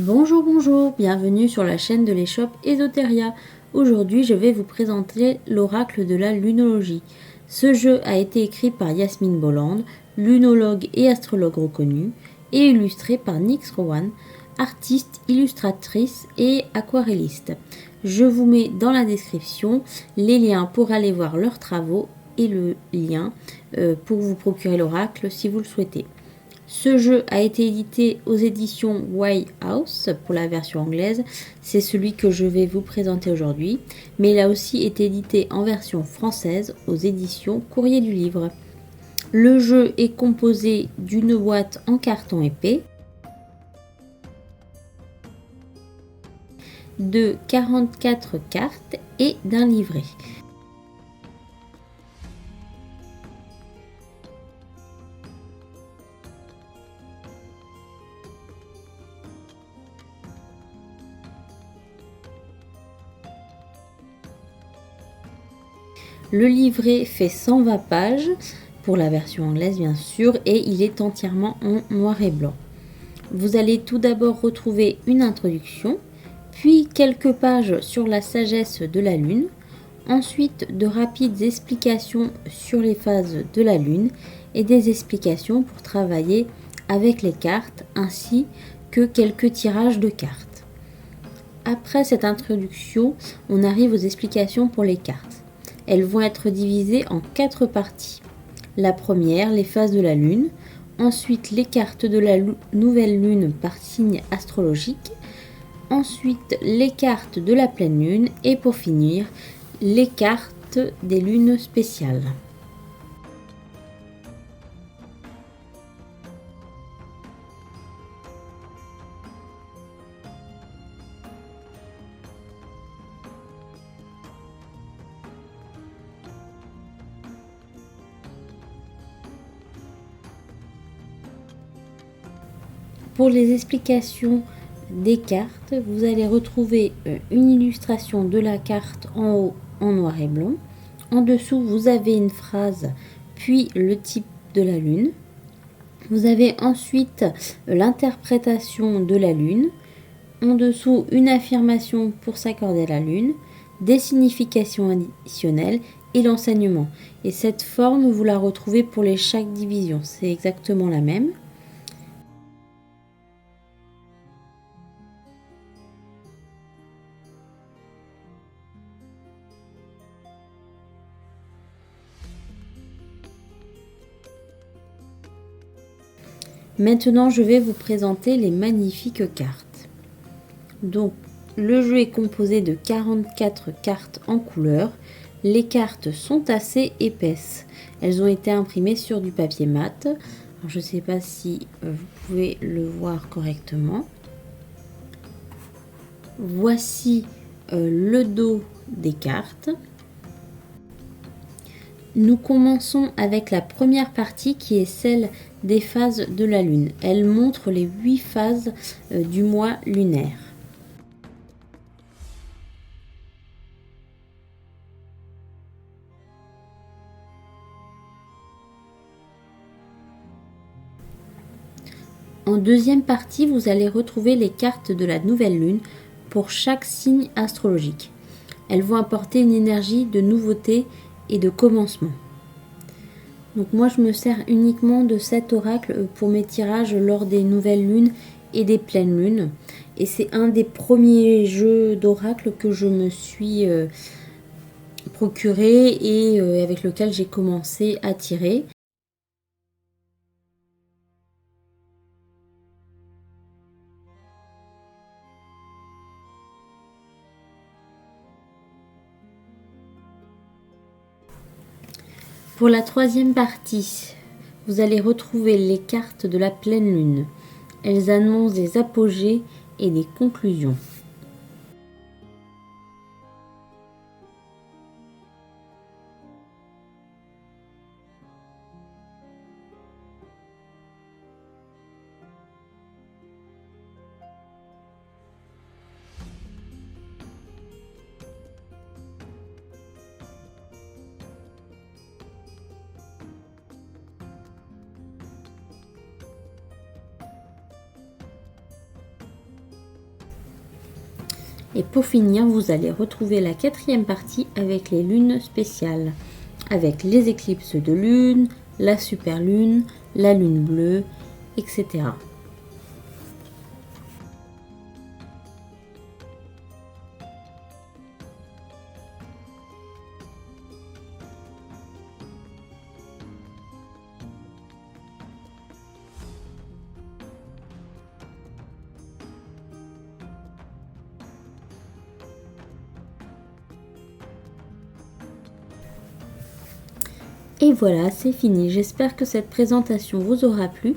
Bonjour, bonjour, bienvenue sur la chaîne de l'échoppe Esoteria. Aujourd'hui, je vais vous présenter l'oracle de la lunologie. Ce jeu a été écrit par Yasmine Bolland, lunologue et astrologue reconnue, et illustré par Nyx Rowan, artiste, illustratrice et aquarelliste. Je vous mets dans la description les liens pour aller voir leurs travaux et le lien pour vous procurer l'oracle si vous le souhaitez. Ce jeu a été édité aux éditions Way House pour la version anglaise, c'est celui que je vais vous présenter aujourd'hui, mais il a aussi été édité en version française aux éditions Courrier du Livre. Le jeu est composé d'une boîte en carton épais, de 44 cartes et d'un livret. Le livret fait 120 pages, pour la version anglaise bien sûr, et il est entièrement en noir et blanc. Vous allez tout d'abord retrouver une introduction, puis quelques pages sur la sagesse de la Lune, ensuite de rapides explications sur les phases de la Lune et des explications pour travailler avec les cartes ainsi que quelques tirages de cartes. Après cette introduction, on arrive aux explications pour les cartes. Elles vont être divisées en 4 parties. La première, les phases de la Lune, ensuite les cartes de la nouvelle Lune par signe astrologique, ensuite les cartes de la pleine Lune et pour finir, les cartes des lunes spéciales. Pour les explications des cartes, vous allez retrouver une illustration de la carte en haut en noir et blanc. En dessous, vous avez une phrase, puis le type de la Lune. Vous avez ensuite l'interprétation de la Lune. En dessous, une affirmation pour s'accorder à la Lune, des significations additionnelles et l'enseignement. Et cette forme, vous la retrouvez pour chaque division. C'est exactement la même. Maintenant, je vais vous présenter les magnifiques cartes. Donc, le jeu est composé de 44 cartes en couleur. Les cartes sont assez épaisses. Elles ont été imprimées sur du papier mat. Alors, je ne sais pas si vous pouvez le voir correctement. Voici le dos des cartes. Nous commençons avec la première partie qui est celle des phases de la Lune. Elle montre les 8 phases du mois lunaire. En deuxième partie, vous allez retrouver les cartes de la nouvelle Lune pour chaque signe astrologique. Elles vont apporter une énergie de nouveauté et de commencement. Donc moi je me sers uniquement de cet oracle pour mes tirages lors des nouvelles lunes et des pleines lunes. Et c'est un des premiers jeux d'oracle que je me suis procuré et avec lequel j'ai commencé à tirer. Pour la troisième partie, vous allez retrouver les cartes de la pleine lune. Elles annoncent des apogées et des conclusions. Et pour finir, vous allez retrouver la 4e partie avec les lunes spéciales, avec les éclipses de lune, la superlune, la lune bleue, etc. Et voilà, c'est fini. J'espère que cette présentation vous aura plu.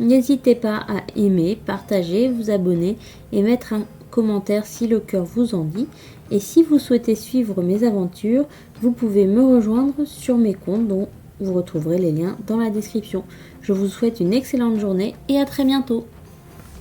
N'hésitez pas à aimer, partager, vous abonner et mettre un commentaire si le cœur vous en dit. Et si vous souhaitez suivre mes aventures, vous pouvez me rejoindre sur mes comptes dont vous retrouverez les liens dans la description. Je vous souhaite une excellente journée et à très bientôt.